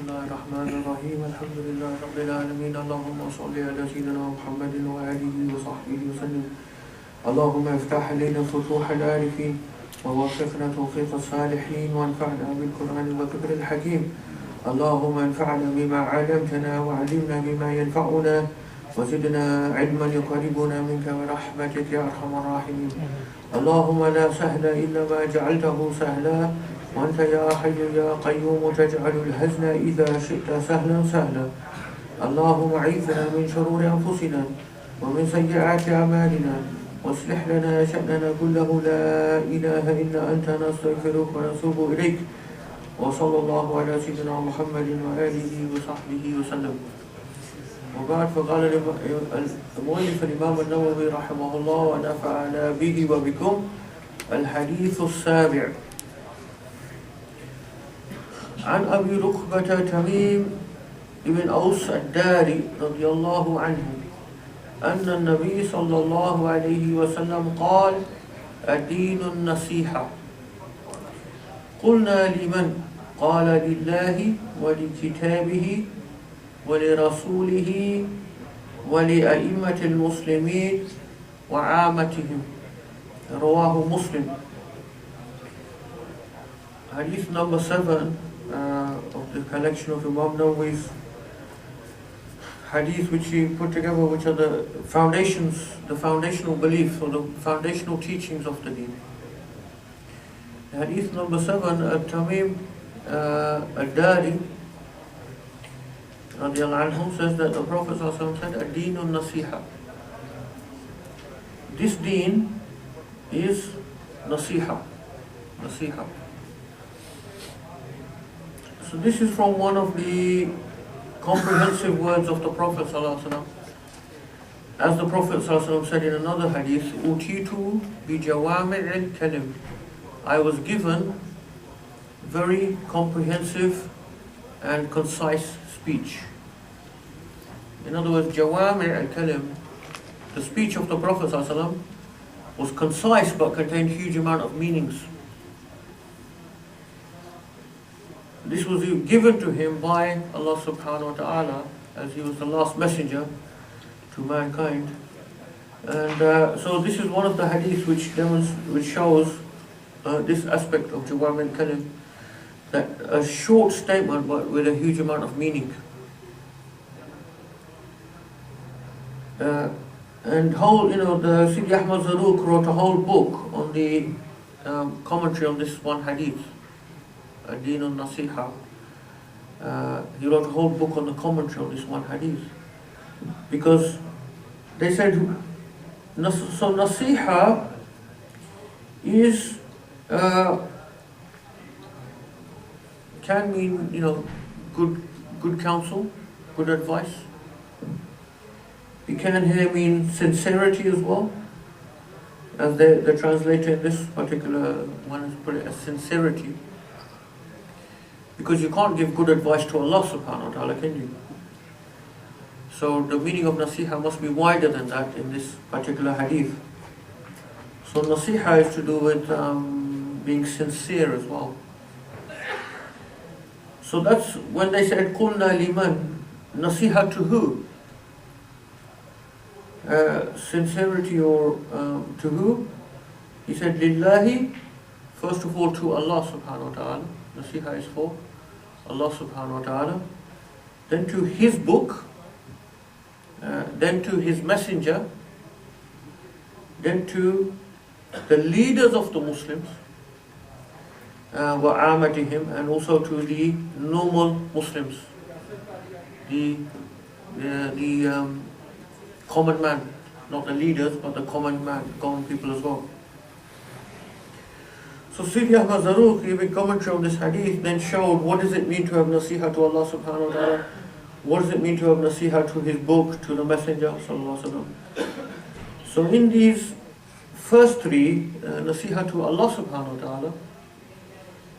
الله الرحمن الرحيم الحمد لله رب العالمين اللهم صل على سيدنا محمد وآله وصحبه وسلم اللهم افتح علينا فتوح العارفين ووفقنا توفيق الصالحين وانفعنا بالقرآن والذكر الحكيم اللهم انفعنا بما علمتنا وعلمنا بما ينفعنا وزدنا علما يقربنا منك ورحمتك يا أرحم الراحمين اللهم لا سهل إلا ما جعلته سهلا وأنت يا حي يا قيوم تجعل الحزن إذا شئت سهلا سهلا اللهم أعذنا من شرور أنفسنا ومن سيئات أعمالنا واصلح لنا شأننا كله لا إله إلا أنت نستغفرك ونتوب إليك وصلى الله على سيدنا محمد وآله وصحبه وسلم وبعد فقال المؤلف الإمام النووي رحمه الله ونفعنا به وبكم الحديث السابع عن أبي رقبة تميم بن أوس الداري رضي الله عنه أن النبي صلى الله عليه وسلم قال الدين النصيحة قلنا لمن قال لله ولكتابه ولرسوله ولأئمة المسلمين وعامتهم رواه مسلم. Hadith number 7 of the collection of Imaam an-Nawawi's hadith which he put together, which are the foundations, the foundational beliefs or the foundational teachings of the deen. Hadith number 7, Tamim al-Dari radiallahu anhu says that the Prophet said, "Ad-deen nasiha." This deen is nasiha. Nasiha. So this is from one of the comprehensive words of the Prophet ﷺ. As the Prophet ﷺ said in another hadith, "Utitu bi jawami' al-kalim." I was given very comprehensive and concise speech. In other words, jawami' al-kalim, the speech of the Prophet ﷺ was concise but contained huge amount of meanings. This was given to him by Allah subhanahu wa ta'ala as he was the last messenger to mankind. And so this is one of the hadiths which shows this aspect of Jawami al-Kalim, that a short statement but with a huge amount of meaning. And the Sidi Ahmad Zarruq wrote a whole book on the commentary on this one hadith, Ad-Deen al-Nasiha. He wrote a whole book on the commentary on this one hadith, because they said, so Nasiha is can mean good counsel, good advice. It can here mean sincerity as well, as the translator in this particular one has put it as sincerity. Because you can't give good advice to Allah subhanahu wa ta'ala, can you? So the meaning of nasiha must be wider than that in this particular hadith. So nasiha is to do with being sincere as well. So that's when they said, "Qulna liman," nasiha to who? Sincerity or to who? He said, "Lillahi," first of all to Allah subhanahu wa ta'ala. Nasiha is for Allah subhanahu wa ta'ala. Then to His book, then to His messenger, then to the leaders of the Muslims, وَعَامَتِهِمْ, and also to the normal Muslims, the common man, not the leaders, but the common man, common people as well. So Sidi Ahmad Zarruq, giving commentary on this hadith, then showed what does it mean to have nasiha to Allah subhanahu wa ta'ala, what does it mean to have nasiha to His book, to the Messenger sallallahu alaihi wasallam. So in these first three, nasiha to Allah subhanahu wa ta'ala,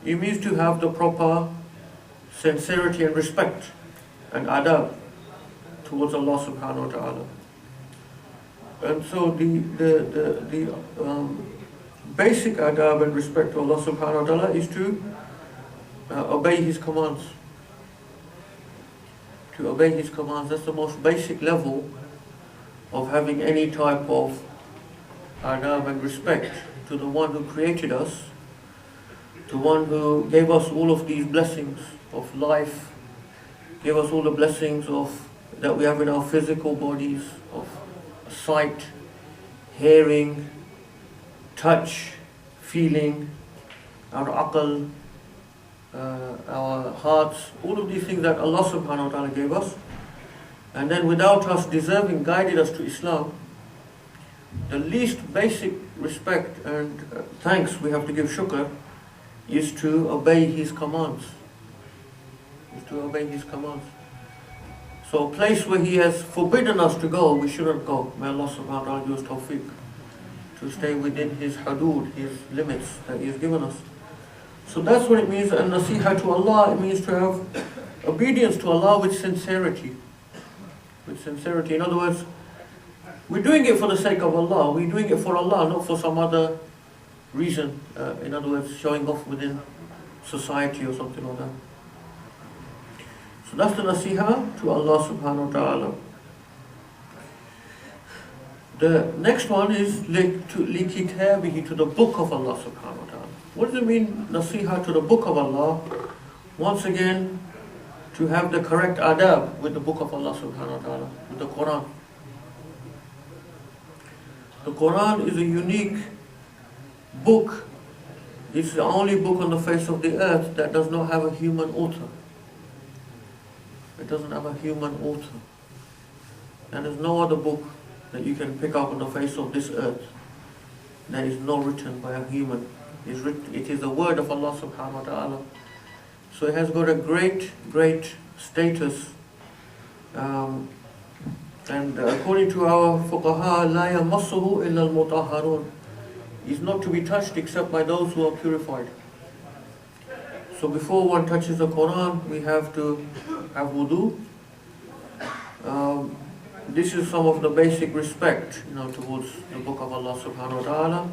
it means to have the proper sincerity and respect and adab towards Allah subhanahu wa ta'ala. And so the basic adab and respect to Allah subhanahu wa ta'ala is to obey His commands. to obey His commands. That's the most basic level of having any type of adab and respect to the one who created us, the one who gave us all of these blessings of life, gave us all the blessings of that we have in our physical bodies, of sight, hearing, touch, feeling, our aql, our hearts, all of these things that Allah subhanahu wa ta'ala gave us, and then without us deserving guided us to Islam. The least basic respect and thanks we have to give shukr is to obey His commands. So a place where He has forbidden us to go, we shouldn't go. May Allah subhanahu wa ta'ala give us tawfiq to stay within His hudood, His limits that He has given us. So that's what it means, and nasiha to Allah, it means to have obedience to Allah with sincerity. In other words, we're doing it for the sake of Allah, we're doing it for Allah, not for some other reason. In other words, showing off within society or something like that. So that's the nasiha to Allah subhanahu wa ta'ala. The next one is likitabihi, to the book of Allah subhanahu wa ta'ala. What does it mean, nasiha to the book of Allah? Once again, to have the correct adab with the book of Allah subhanahu wa ta'ala, with the Quran. The Quran is a unique book. It's the only book on the face of the earth that does not have a human author. It doesn't have a human author. And there's no other book that you can pick up on the face of this earth that is not written by a human. It is the word of Allah subhanahu wa ta'ala. So it has got a great status. And according to our fuqaha, لَا يَمَصُّهُ إِلَّا الْمُطَهَّرُونَ, is not to be touched except by those who are purified. So before one touches the Quran, we have to have wudu. This is some of the basic respect, towards the book of Allah subhanahu wa ta'ala.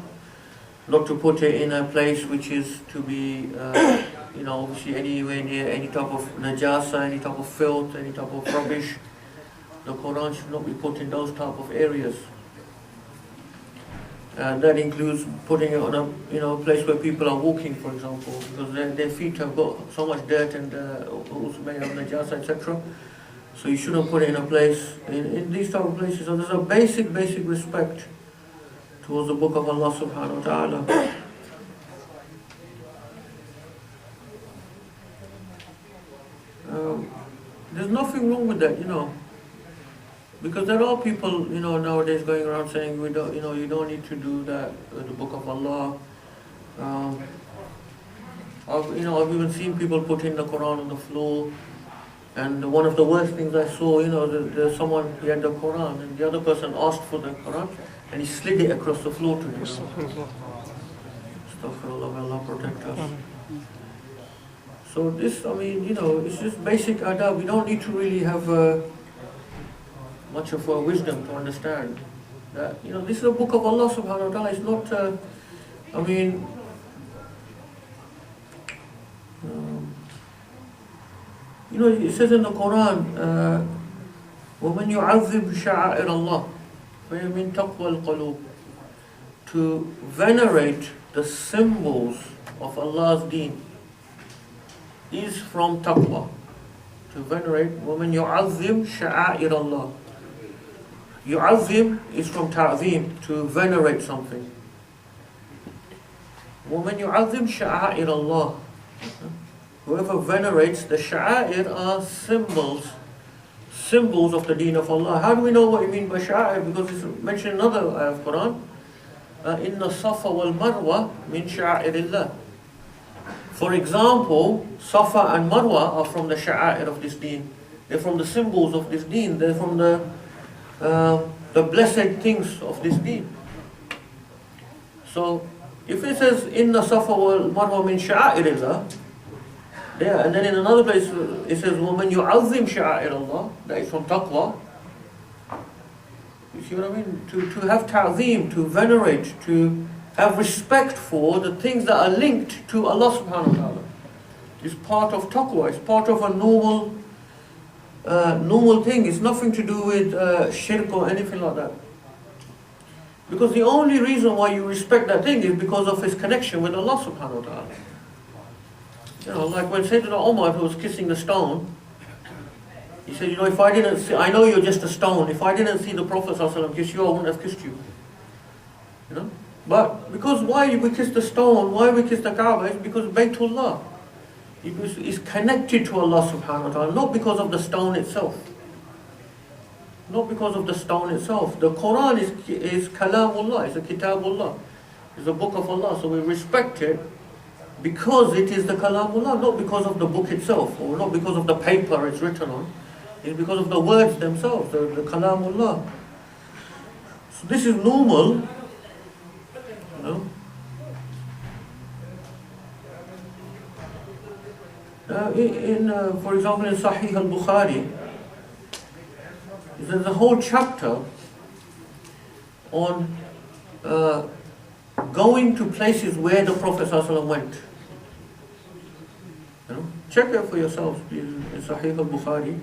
Not to put it in a place which is to be, obviously anywhere near any type of najasa, any type of filth, any type of rubbish. The Quran should not be put in those type of areas. And that includes putting it on a place where people are walking, for example, because their feet have got so much dirt and also may have najasa, etc. So you shouldn't put it in a place, in these type of places. So there's a basic respect towards the book of Allah subhanahu wa ta'ala. There's nothing wrong with that, because there are people, nowadays going around saying you don't need to do that with the book of Allah. I've even seen people putting the Quran on the floor. And one of the worst things I saw, there's someone, he had the Quran, and the other person asked for the Quran, and he slid it across the floor to him. Astaghfirullah, may Allah protect us. So this, it's just basic adab. We don't need to really have much of a wisdom to understand that, this is a book of Allah subhanahu wa ta'ala. It's not, it says in the Quran, وَمَنْ يُعَذِّبْ شَعَائِرَ اللَّهِ فَهِيَ مِنْ تَقْوَى الْقُلُوبِ, to venerate the symbols of Allah's deen is from taqwa. To venerate, وَمَنْ يُعَذِّبْ شَعَائِرَ اللَّهِ. Yu'azzim is from ta'zim, to venerate something. وَمَنْ يُعَذِّبْ شَعَائِرَ اللَّهِ, whoever venerates, the sha'air are symbols of the deen of Allah. How do we know what you mean by sha'air? Because it's mentioned in another ayah of Quran. Inna Safa wal Marwa min sha'airillah. For example, Safa and Marwa are from the sha'air of this deen. They're from the symbols of this deen. They're from the blessed things of this deen. So, if it says Inna Safa wal Marwa min sha'airillah, yeah, and then in another place it says وَمَنْ يُعَظِّمْ شَعَائِرَ اللَّهِ, that is from taqwa. You see what I mean? To have ta'zim, to venerate, to have respect for the things that are linked to Allah subhanahu wa ta'ala is part of taqwa. It's part of a normal normal thing. It's nothing to do with shirk or anything like that. Because the only reason why you respect that thing is because of his connection with Allah subhanahu wa ta'ala. You know, like when Sayyidina Umar, who was kissing the stone, he said, you know, if I didn't see, I know you're just a stone, if I didn't see the Prophet ﷺ kiss you, I wouldn't have kissed you. You know? But because why we kiss the stone, why we kiss the Kaaba, is because Baytullah. It's connected to Allah subhanahu wa ta'ala, not because of the stone itself. Not because of the stone itself. The Quran is Kalamullah, it's a Kitabullah. It's a book of Allah, so we respect it because it is the Kalamullah, not because of the book itself, or not because of the paper it's written on. It's because of the words themselves, the Kalamullah. So this is normal, you know. For example, in Sahih al-Bukhari, there's a whole chapter on going to places where the Prophet ﷺ went. You know? Check it for yourselves, please, in Sahih al-Bukhari.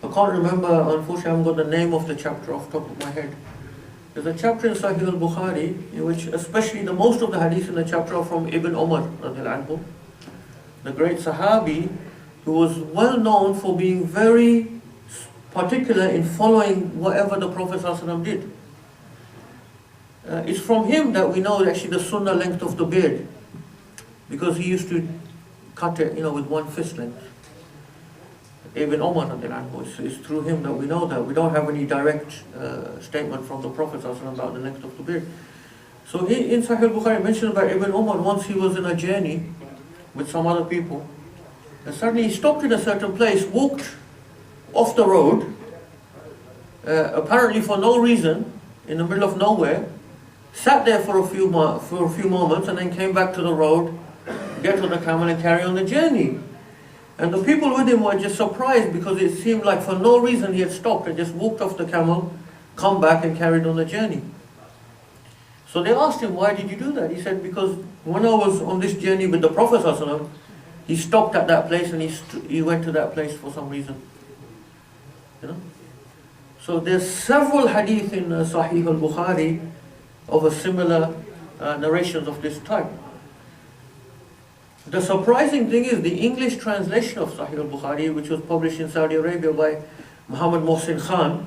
I can't remember, unfortunately, I haven't got the name of the chapter off the top of my head. There's a chapter in Sahih al-Bukhari in which, especially the most of the hadiths in the chapter are from Ibn Umar, the great Sahabi, who was well known for being very particular in following whatever the Prophet ﷺ did. It's from him that we know actually the sunnah length of the beard, because he used to cut it, you know, with one fist length. Ibn Umar, it's through him that we know that. We don't have any direct statement from the Prophet ﷺ about the length of the beard. So in Sahih al-Bukhari mentioned about Ibn Umar, once he was in a journey with some other people, and suddenly he stopped in a certain place, walked off the road, apparently for no reason, in the middle of nowhere, sat there for a few moments, and then came back to the road, get on the camel and carry on the journey. And the people with him were just surprised, because it seemed like for no reason he had stopped and just walked off the camel, come back and carried on the journey. So they asked him, why did you do that? He said, because when I was on this journey with the Prophet ﷺ, he stopped at that place and he went to that place for some reason. You know? So there's several hadith in Sahih al-Bukhari of a similar narrations of this type. The surprising thing is the English translation of Sahih al-Bukhari, which was published in Saudi Arabia by Muhammad Mohsin Khan.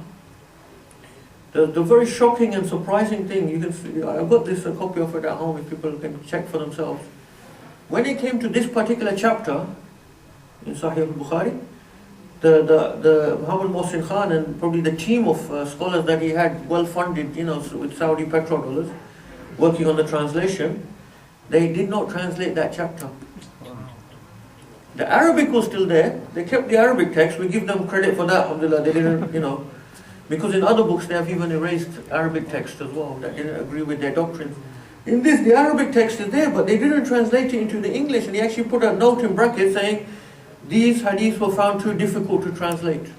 The very shocking and surprising thing, you can see, I've got a copy of it at home if people can check for themselves. When it came to this particular chapter in Sahih al-Bukhari, the Muhammad Mohsin Khan and probably the team of scholars that he had, well funded, you know, with Saudi petrodollars, working on the translation, they did not translate that chapter. The Arabic was still there. They kept the Arabic text. We give them credit for that, alhamdulillah. They didn't, you know, because in other books they have even erased Arabic text as well that didn't agree with their doctrines. In this, the Arabic text is there, but they didn't translate it into the English, and he actually put a note in brackets saying these hadiths were found too difficult to translate.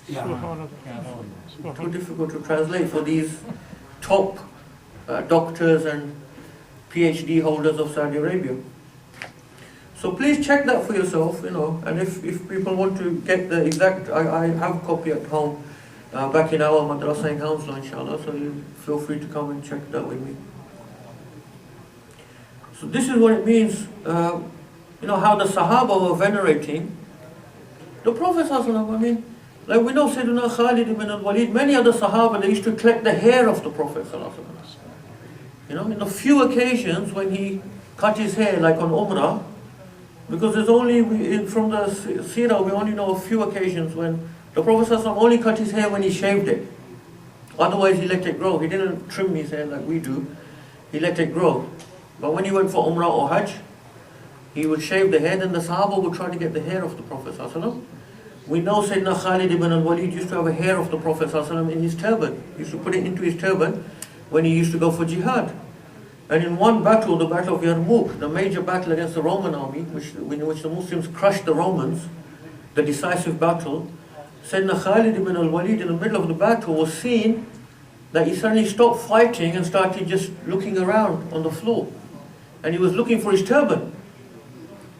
Too difficult to translate for these top doctors and PhD holders of Saudi Arabia. So please check that for yourself, you know, and if people want to get the exact, I have a copy at home back in our madrasa in Hounslow, inshallah, so you feel free to come and check that with me. So this is what it means, you know, how the Sahaba were venerating the Prophet ﷺ. I mean, like we know Sayyidina Khalid ibn al-Walid, many other Sahaba, they used to collect the hair of the Prophet ﷺ. You know, in a few occasions when he cut his hair, like on Umrah, because there's only, from the Seerah, we only know a few occasions when the Prophet ﷺ only cut his hair when he shaved it. Otherwise he let it grow. He didn't trim his hair like we do. He let it grow. But when he went for Umrah or Hajj, he would shave the hair, then the Sahaba would try to get the hair of the Prophet ﷺ. We know Sayyidina Khalid ibn al-Walid used to have a hair of the Prophet ﷺ in his turban. He used to put it into his turban when he used to go for jihad. And in one battle, the Battle of Yarmouk, the major battle against the Roman army, in which the Muslims crushed the Romans, the decisive battle, Sayyidina Khalid ibn al-Walid in the middle of the battle was seen that he suddenly stopped fighting and started just looking around on the floor. And he was looking for his turban.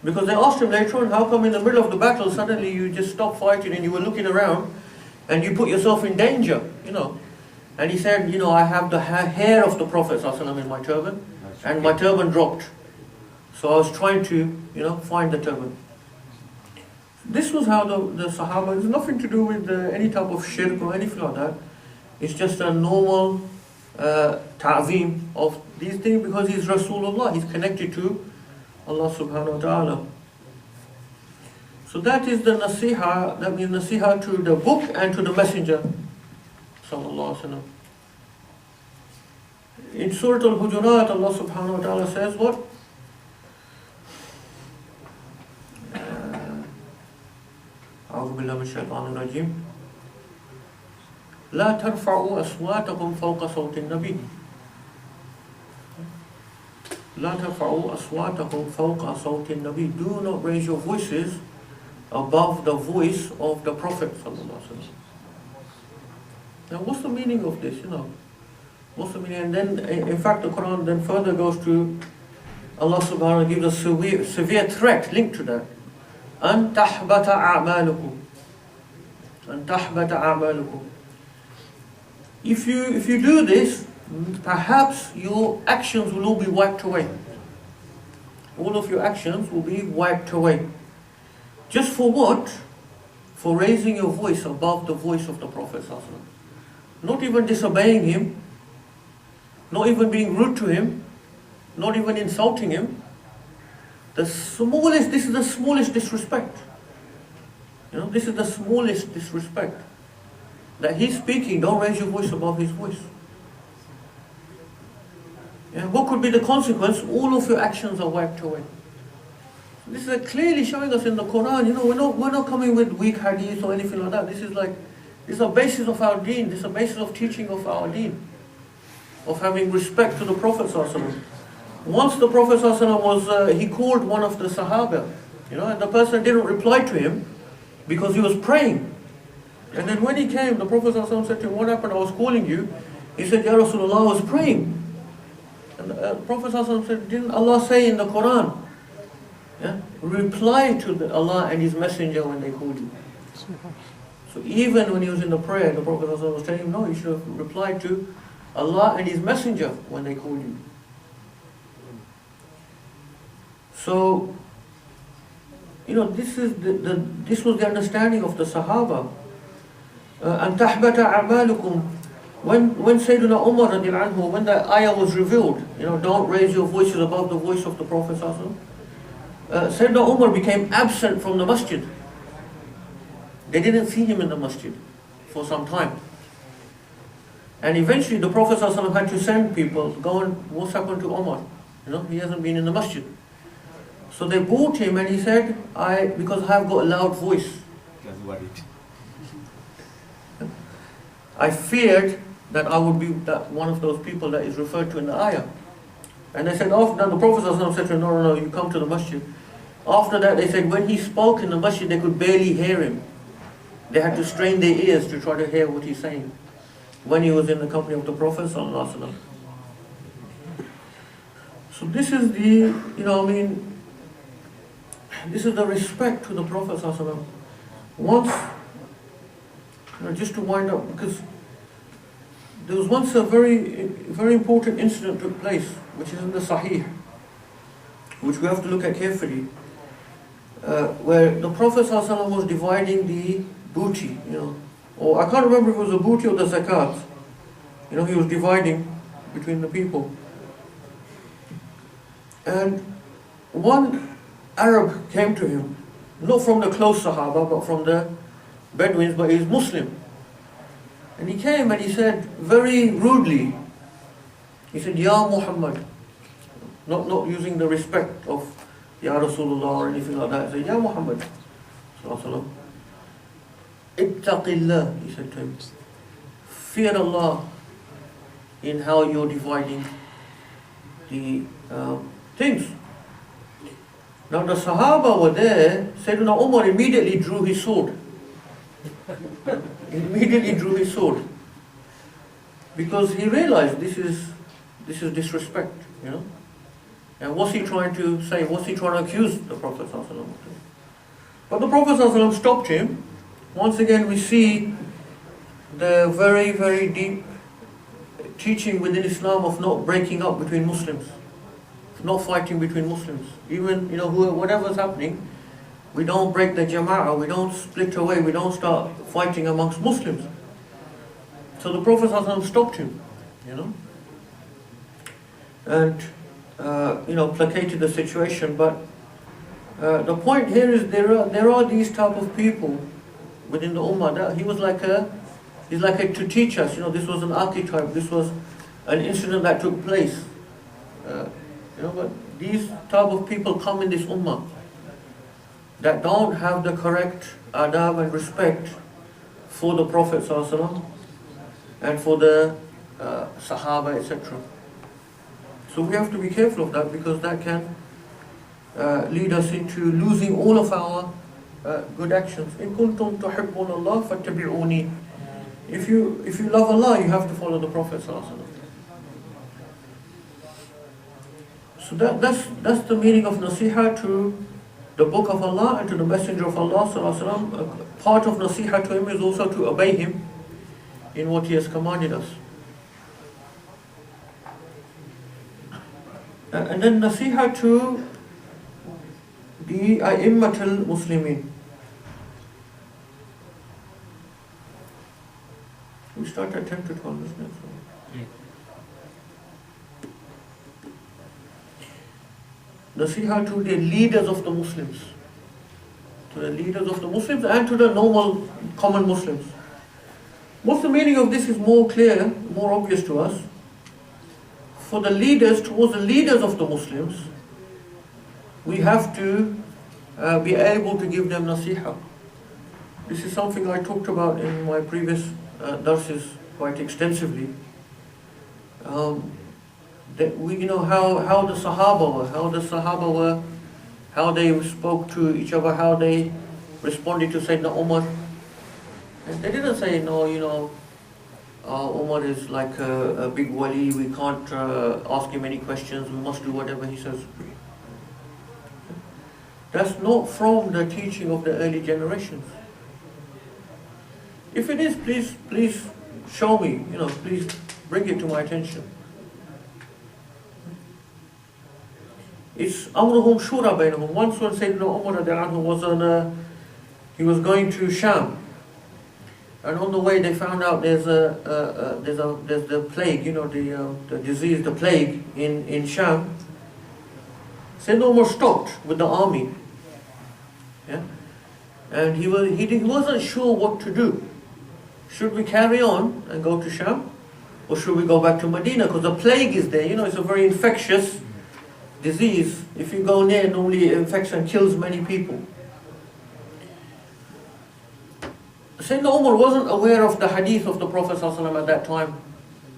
Because they asked him later on, how come in the middle of the battle suddenly you just stopped fighting and you were looking around and you put yourself in danger, And he said, I have the hair of the Prophet ﷺ in my turban, and my turban dropped. So I was trying to, find the turban. This was how the Sahaba, it's nothing to do with any type of shirk or anything like that. It's just a normal ta'zeem of these things because he's Rasulullah, he's connected to Allah subhanahu wa ta'ala. So that is the nasiha, that means nasiha to the book and to the messenger sallallahu alaihi wasallam. In Surah Al-Hujurat, Allah subhanahu wa ta'ala says what? أعوذ بالله من الشيطان الرجيم لا ترفعوا أصواتكم فوق صوت النبي لا ترفعوا أصواتكم فوق صوت النبي. Do not raise your voices above the voice of the Prophet sallallahu alaihi wasallam. Now what's the meaning of this, What's the meaning? And then in fact the Quran then further goes to Allah subhanahu wa ta'ala gives a severe threat linked to that. أن تحبط أعمالكم أن تحبط أعمالكم. If you do this, perhaps your actions will all be wiped away. All of your actions will be wiped away. Just for what? For raising your voice above the voice of the Prophet ﷺ. Not even disobeying him, not even being rude to him, not even insulting him. This is the smallest disrespect. This is the smallest disrespect. That he's speaking, don't raise your voice above his voice. What could be the consequence? All of your actions are wiped away. This is clearly showing us in the Quran. We're not coming with weak hadith or anything like that. This is the basis of our deen. This is the basis of teaching of our deen, of having respect to the Prophet ﷺ. Once the Prophet ﷺ he called one of the Sahaba, and the person didn't reply to him because he was praying. And then when he came, the Prophet ﷺ said to him, what happened? I was calling you. He said, Ya Rasulullah, I was praying. And the Prophet ﷺ said, didn't Allah say in the Quran, reply to Allah and His Messenger when they called you? So even when he was in the prayer, the Prophet ﷺ was telling him, no, you should have replied to Allah and His Messenger when they called you. So, this was the understanding of the Sahaba. أَن تَحْبَتَ أَعْمَالُكُمْ. When Sayyidina Umar radiallahu anhu, when the ayah was revealed, don't raise your voices above the voice of the Prophet sallallahu alaihi wasallam, Sayyidina Umar became absent from the masjid. They didn't see him in the masjid for some time. And eventually the Prophet sallallahu alaihi wasallam had to send people, go and what's happened to Umar? He hasn't been in the masjid. So they brought him and he said, because I have got a loud voice, I feared that I would be one of those people that is referred to in the ayah. And they said, after that, the Prophet ﷺ said to him, no, you come to the masjid. After that, they said, when he spoke in the masjid, they could barely hear him. They had to strain their ears to try to hear what he's saying when he was in the company of the Prophet ﷺ. So this is this is the respect to the Prophet ﷺ. Once, just to wind up, because there was once a very, very important incident took place, which is in the Sahih, which we have to look at carefully, where the Prophet ﷺ was dividing the booty, or I can't remember if it was the booty or the zakat. He was dividing between the people. And one Arab came to him, not from the close Sahaba, but from the Bedouins, but he's Muslim. And he came and he said very rudely, he said, Ya Muhammad, not using the respect of Ya Rasulullah or anything like that. He said, Ya Muhammad, Ittaqillah, he said to him, fear Allah in how you're dividing the things. Now the Sahaba were there. Sayyidina Umar immediately drew his sword. Immediately drew his sword, because he realized this is disrespect. And what's he trying to say? What's he trying to accuse the Prophet ﷺ of doing? But the Prophet ﷺ stopped him. Once again we see the very, very deep teaching within Islam of not breaking up between Muslims, not fighting between Muslims. Even, whatever's happening, we don't break the jama'ah, we don't split away, we don't start fighting amongst Muslims. So the Prophet ﷺ stopped him, and placated the situation. But the point here is there are these type of people within the ummah that he's like to teach us. This was an archetype. This was an incident that took place. But these type of people come in this ummah that don't have the correct adab and respect for the Prophet ﷺ and for the Sahaba, etc. So we have to be careful of that, because that can lead us into losing all of our good actions. إِن كُنْتُمْ تُحِبُّونَ اللَّهَ فَاتَّبِعُونِي. If you love Allah, you have to follow the Prophet ﷺ. So that's the meaning of nasiha to the Book of Allah and to the Messenger of Allah ﷺ. Part of nasiha to him is also to obey him in what he has commanded us. And then nasiha to the A'immat al-Muslimin. We start at 10 to 12, isn't it? Nasiha to the leaders of the Muslims. To the leaders of the Muslims and to the normal, common Muslims. What's the meaning of this is more clear, more obvious to us. For the leaders, towards the leaders of the Muslims, we have to be able to give them nasiha. This is something I talked about in my previous darses quite extensively. That we how the Sahaba were, how they spoke to each other, how they responded to Sayyidina Umar. And they didn't say, no, Umar is like a big wali, we can't ask him any questions, we must do whatever he says. That's not from the teaching of the early generations. If it is, please show me, please bring it to my attention. It's amruhum shura bainahum. Once when Sayyidina Umar he was going to Sham, and on the way they found out there's the plague, the disease, the plague in Sham. Sayyidina Umar stopped with the army, and he wasn't sure what to do. Should we carry on and go to Sham, or should we go back to Medina? Because the plague is there. It's a very infectious disease. If you go near, normally it infects and kills many people. Sayyidina Umar wasn't aware of the hadith of the Prophet ﷺ at that time,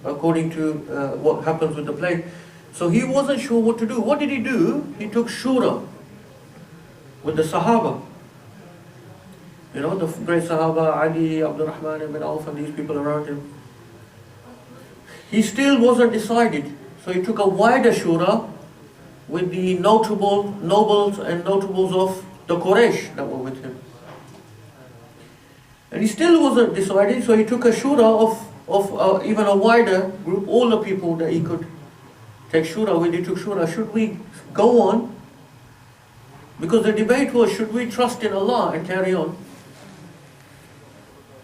according to what happens with the plague. So he wasn't sure what to do. What did he do? He took shura with the Sahaba. The great Sahaba, Ali, Abdul Rahman ibn Auf, and these people around him. He still wasn't decided. So he took a wider shura with the nobles and notables of the Quraysh that were with him. And he still wasn't decided, so he took a shura of even a wider group, all the people that he could take shura with. He took shura, should we go on? Because the debate was, should we trust in Allah and carry on?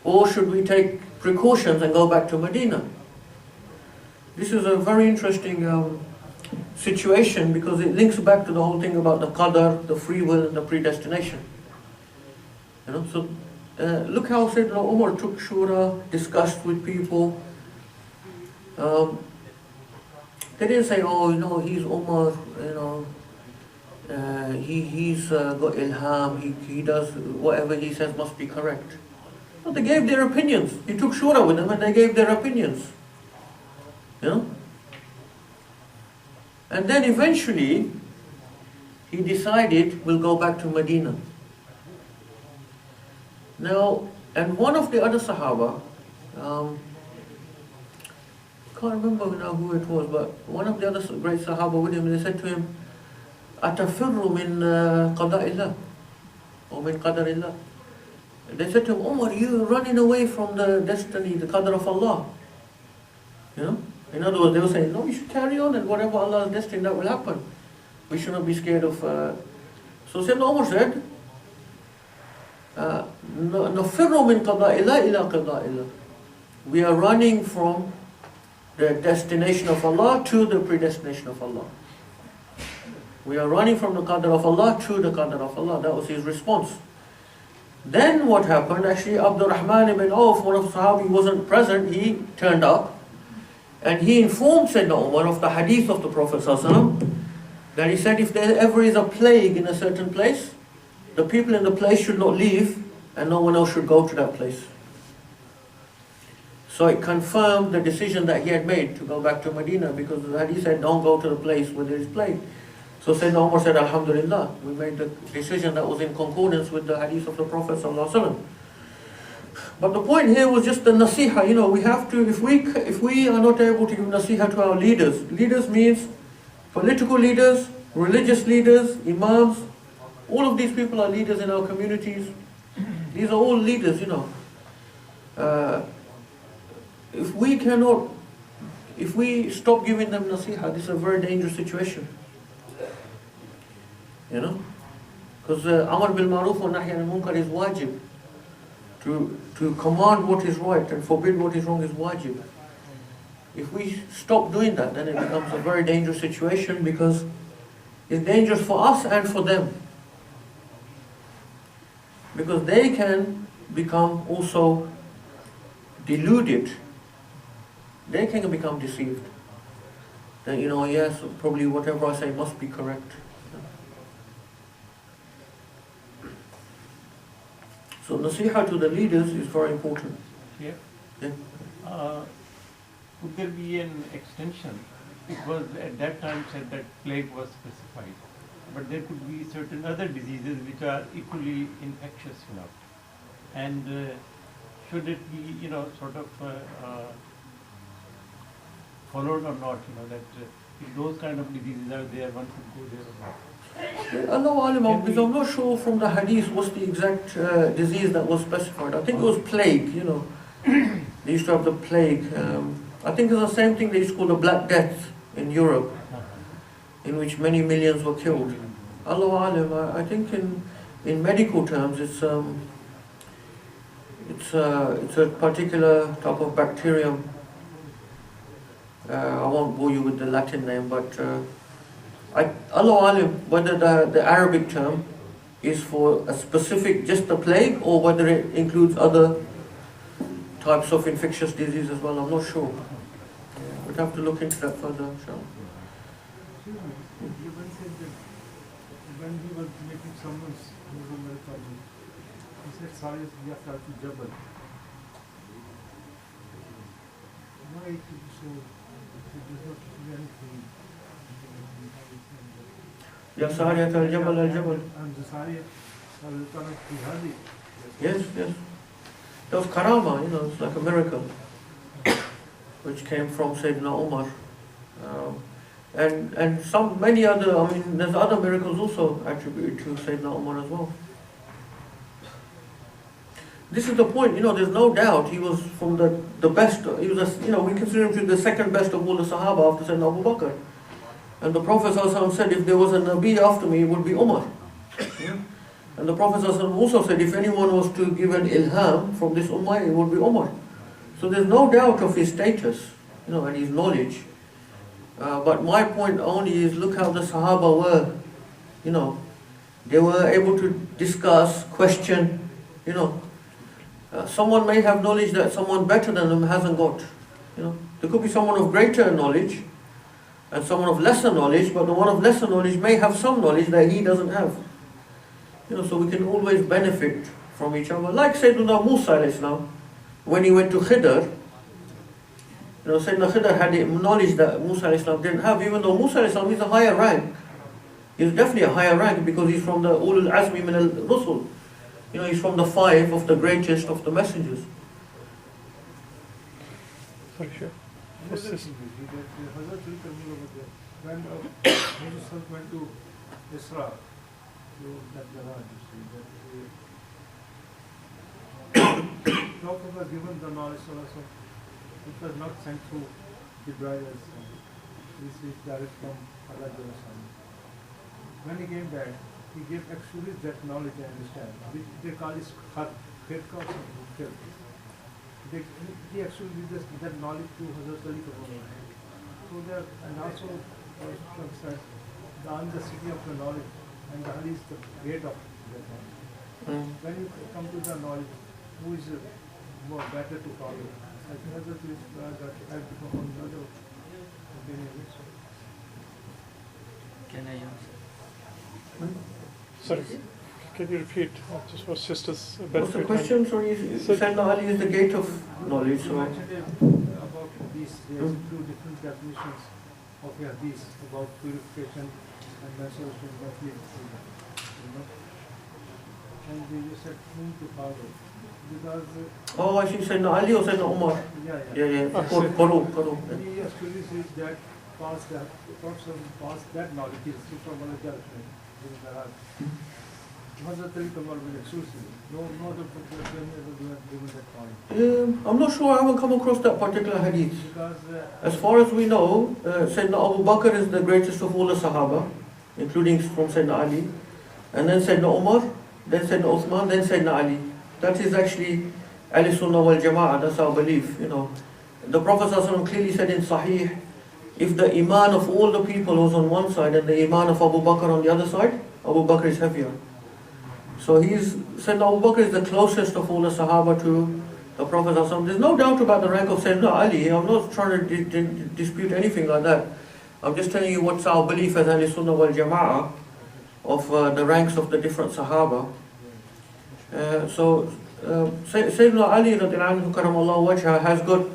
Or should we take precautions and go back to Medina? This is a very interesting situation, because it links back to the whole thing about the qadar, the free will and the predestination. So look how Sayyidina Umar took shura, discussed with people. They didn't say, he's Umar, he's got ilham, he does whatever he says must be correct. No, they gave their opinions. He took shura with them and they gave their opinions. And then eventually he decided, we'll go back to Medina. Now, and one of the other Sahaba, can't remember now who it was, but one of the other great Sahaba with him, they said to him, أتفر من قضاء الله or من قدر الله. They said to him, Umar, you're running away from the destiny, the qadr of Allah. You know? In other words, they were saying, no, you should carry on, and whatever Allah has destined, that will happen. We shouldn't be scared of... So Sayyidina Umar said, نَفِرُّ مِنْ قَضَاءِ اللَّهِ إِلَىٰ قَضَاءِ اللَّهِ. We are running from the destination of Allah to the predestination of Allah. We are running from the qadr of Allah to the qadr of Allah. That was his response. Then what happened? Actually, Abdurrahman ibn Auf, one of the Sahabi, wasn't present. He turned up and he informed Sayyidina Umar of the hadith of the Prophet ﷺ, that he said if there ever is a plague in a certain place, the people in the place should not leave and no one else should go to that place. So it confirmed the decision that he had made to go back to Medina, because the hadith said don't go to the place where there is plague. So Sayyidina Umar said, Alhamdulillah, we made the decision that was in concordance with the hadith of the Prophet ﷺ. But the point here was just the nasiha. You know, we have to, if we are not able to give nasiha to our leaders, leaders means political leaders, religious leaders, imams, all of these people are leaders in our communities. These are all leaders, you know. If we stop giving them nasiha, this is a very dangerous situation. You know, because Amar bil Maruf wa Nahy anil Munkar is wajib. To command what is right and forbid what is wrong is wajib. If we stop doing that, then it becomes a very dangerous situation, because it's dangerous for us and for them. Because they can become also deluded. They can become deceived. That, you know, yes, probably whatever I say must be correct. So nasiha to the leaders is very important. Yeah. Yeah. Could there be an extension? Because at that time said that plague was specified, but there could be certain other diseases which are equally infectious enough. And should it be, you know, sort of followed or not? You know, that if those kind of diseases are there, one should go there or not. Allah alim, because I'm not sure from the hadith what's the exact disease that was specified. I think it was plague, you know. They used to have the plague. I think it's the same thing they used to call the Black Death in Europe, in which many millions were killed. Allah alim, I think in medical terms it's a particular type of bacterium. I won't bore you with the Latin name, but Allah alim, whether the Arabic term is for a specific, just the plague, or whether it includes other types of infectious disease as well, I'm not sure. We'd have to look into that further, inshallah. You said that when he was making summons, he said, Sari Yafta to Jabal. Why it is so? It does not do anything. Ya Sariyat al-Jabal al-Jabal. And the Sariyat al-Jihadi. Yes, yes. That was karama, you know, it's like a miracle, which came from Sayyidina Umar. And many other, I mean, there's other miracles also attributed to Sayyidina Umar as well. This is the point, you know, there's no doubt he was from the best, he was, you know, we consider him to be the second best of all the Sahaba after Sayyidina Abu Bakr. And the Prophet ﷺ said, if there was a Nabi after me, it would be Umar. Yeah? And the Prophet ﷺ also said, if anyone was to give an ilham from this ummah, it would be Umar. So there's no doubt of his status, you know, and his knowledge. But my point only is, look how the Sahaba were, you know, they were able to discuss, question, you know. Someone may have knowledge that someone better than them hasn't got, you know. There could be someone of greater knowledge and someone of lesser knowledge, but the one of lesser knowledge may have some knowledge that he doesn't have. You know, so we can always benefit from each other. Like Sayyidina Musa alayhi salam, when he went to Khidr, you know, Sayyidina Khidr had knowledge that Musa alayhi salam didn't have, even though Musa alayhi salam is a higher rank. He's definitely a higher rank because he's from the Ulul Azmi min al-Rusul. You know, he's from the 5 of the greatest of the messengers. For sure. When Jesus went to Isra, that Garaj, you see, that the Prophet was given the knowledge also. It was not sent through Jibreel as this is direct from Allah. When he came back, he gave actually that knowledge and understand. They call it Khat, Firqa or something. He actually did that knowledge to Hazrat Ali. So there, and also said, the city of the knowledge, and the Ali is the gate of that knowledge. When you come to the knowledge, who is more better to follow? I think Hazrat is that has become on the other opinion. Can I answer? Sorry, can you repeat? Just for sisters' benefit. What's the question? Sorry, Sayyidina Ali is the gate of knowledge. You So. mentioned about these, there's two different definitions of Hadith about purification and menstruation, you know. And you said whom to follow. Because Oh, I see. Sayyidina Ali or Sayyidina Umar? Yeah. Karo. he actually says that past that knowledge is from Allah judgment. Hazrat Ali Kamal will exclusively. No other particular ever given that point. I'm not sure. I haven't come across that particular hadith. Because As far as we know, Sayyidina Abu Bakr is the greatest of all the Sahaba, including from Sayyidina Ali, and then Sayyidina Umar, then Sayyidina Uthman, then Sayyidina Ali. That is actually Ahl Sunnah wal Jama'ah. That's our belief. The Prophet ﷺ clearly said in Sahih, if the iman of all the people was on one side and the iman of Abu Bakr on the other side, Abu Bakr is heavier. So Sayyidina Abu Bakr is the closest of all the Sahaba to the Prophet ﷺ. There's no doubt about the rank of Sayyidina Ali. I'm not trying to dispute anything like that. I'm just telling you what's our belief as Ahl Sunnah wal Jama'ah of the ranks of the different Sahaba. Sayyidina Ali radiallahu karamallahu wajha has got,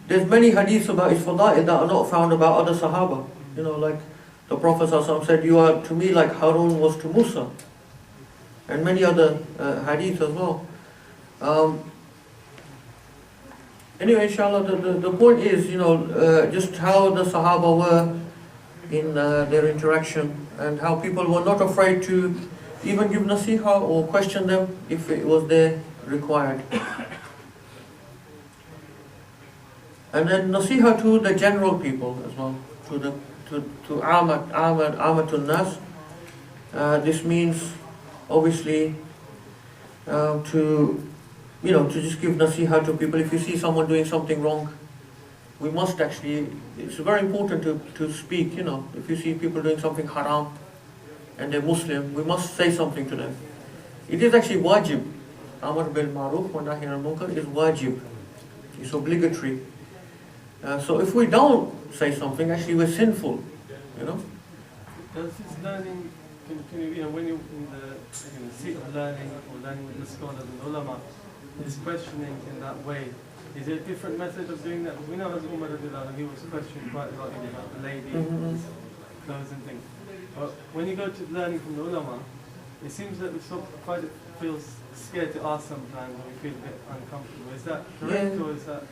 there's many hadiths about his fada'il that are not found about other Sahaba. Like the Prophet ﷺ said, you are to me like Harrow was to Musa. And many other hadiths as well. Anyway, inshallah, the point is, just how the Sahaba were in their interaction and how people were not afraid to even give nasiha or question them if it was there required. And then nasiha to the general people as well, to Amatun Nas. This means obviously to just give nasiha to people. If you see someone doing something wrong, we must actually, it's very important to speak. If you see people doing something haram and they're Muslim, we must say something to them. It is actually wajib. Amar bil Maruf wa Nahy anil Munkar is wajib. It's obligatory. So if we don't say something, actually we're sinful. Does this learning, when you're in the seat of learning or learning with the scholars and ulama, is questioning in that way, is there a different method of doing that? We know as Umar radiallahu, he was questioned quite a lot about the lady, clothes and things. But when you go to learning from the ulama, it seems that we quite feel scared to ask sometimes, and we feel a bit uncomfortable. Is that correct, or is that?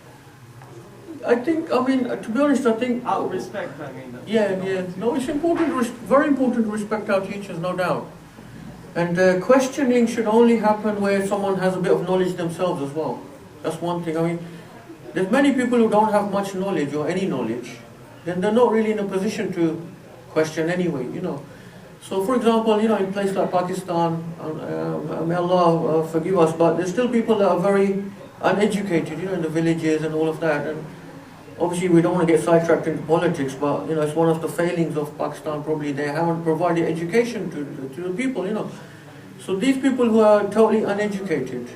To be honest, I think out of respect, I mean. No, it's important, very important to respect our teachers, no doubt. And questioning should only happen where someone has a bit of knowledge themselves as well. That's one thing. There's many people who don't have much knowledge or any knowledge, then they're not really in a position to question anyway, So for example, in a place like Pakistan, may Allah forgive us, but there's still people that are very uneducated, in the villages and all of that. And obviously we don't want to get sidetracked into politics, but it's one of the failings of Pakistan, probably they haven't provided education to the people, So these people who are totally uneducated,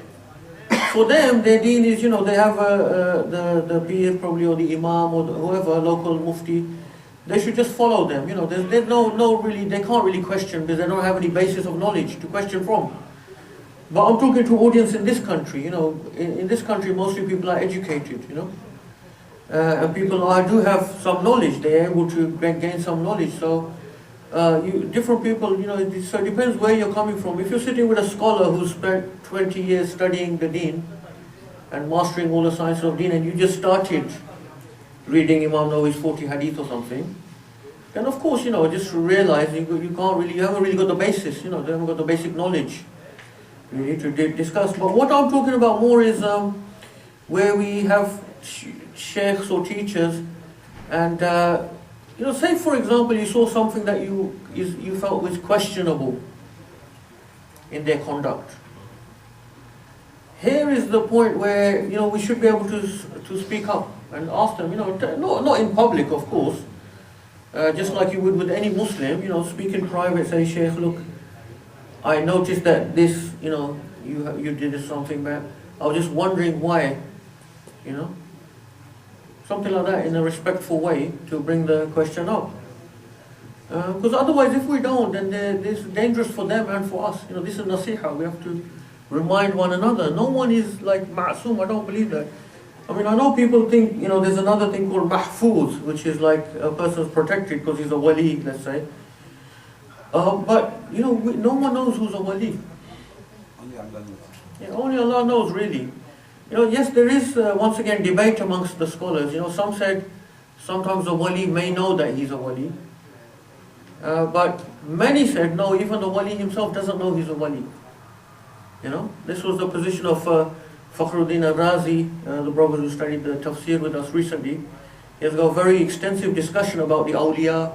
for them their deen is, they have the peer probably, or the imam, or whoever, local mufti, they should just follow them. There's no really, they can't really question because they don't have any basis of knowledge to question from. But I'm talking to audience in this country. In this country mostly people are educated, and people do have some knowledge. They're able to gain some knowledge. So different people, so it depends where you're coming from. If you're sitting with a scholar who spent 20 years studying the deen and mastering all the sciences of deen, and you just started reading Imaam an-Nawawi's 40 Hadith or something, then of course, just realize you can't really, you haven't really got the basis, they haven't got the basic knowledge. You need to discuss. But what I'm talking about more is where we have sheikhs or teachers, and say for example you saw something that you felt was questionable in their conduct. Here is the point where we should be able to speak up and ask them. Not in public, of course, just like you would with any Muslim. Speak in private. Say, Shaykh, look, I noticed that this, you did something bad. I was just wondering why. Something like that in a respectful way to bring the question up. Because otherwise, if we don't, then it's dangerous for them and for us. This is nasiha. We have to remind one another. No one is like ma'soom. I don't believe that. I know people think, there's another thing called mahfuz, which is like a person's protected because he's a wali, let's say. But, no one knows who's a wali. Only Allah knows, really. Yes, there is, once again, debate amongst the scholars. Some said sometimes the wali may know that he's a wali. But many said, no, even the wali himself doesn't know he's a wali. This was the position of Fakhruddin al-Razi, the brother who studied the tafsir with us recently. He has got a very extensive discussion about the awliya,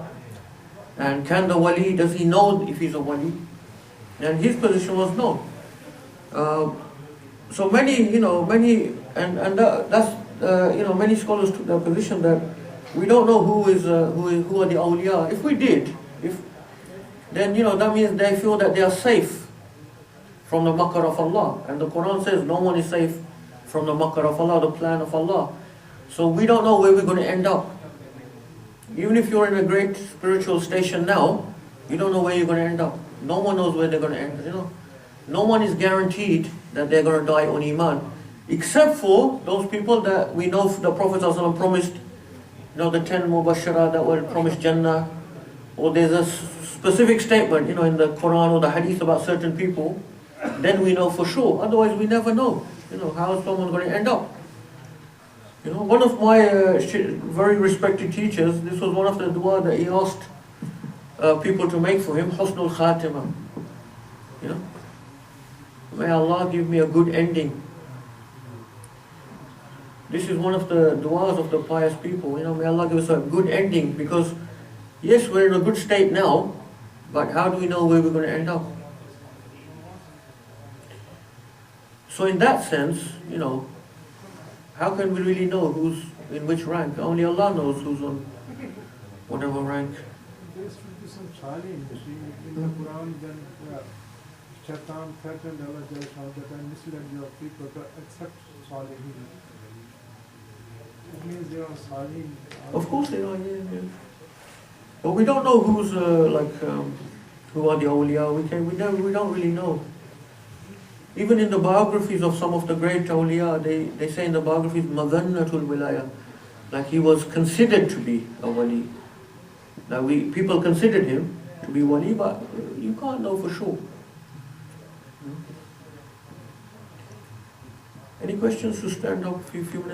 and can the wali, does he know if he's a wali? And his position was no. So many, many scholars took the position that we don't know who are the awliya. If we did, then that means they feel that they are safe from the makr of Allah. And the Quran says no one is safe from the makr of Allah, the plan of Allah. So we don't know where we're going to end up. Even if you're in a great spiritual station now, you don't know where you're going to end up. No one knows where they're going to end. No one is guaranteed that they're going to die on Iman, except for those people that we know the Prophet ﷺ promised, the 10 Mubashara that were promised Jannah, or there's a specific statement, in the Quran or the Hadith about certain people, then we know for sure. Otherwise, we never know, how is someone going to end up. One of my very respected teachers, this was one of the dua that he asked people to make for him, Husnul Khatimah. May Allah give me a good ending. This is one of the du'as of the pious people. May Allah give us a good ending, because yes, we're in a good state now, but how do we know where we're going to end up? So in that sense, how can we really know who's in which rank? Only Allah knows who's on whatever rank. There should be some Saleem. In the Quran, then Shaitan threatened Allah that I misled your people to accept Saleem. It means they are Saleem. Of course they are, yeah. But we don't know who's who are the awliya. We don't really know. Even in the biographies of some of the great awliya, they say in the biographies, Madhannatul Wilaya, like he was considered to be a wali. Now people considered him to be wali, but you can't know for sure. Any questions to stand up for a few minutes?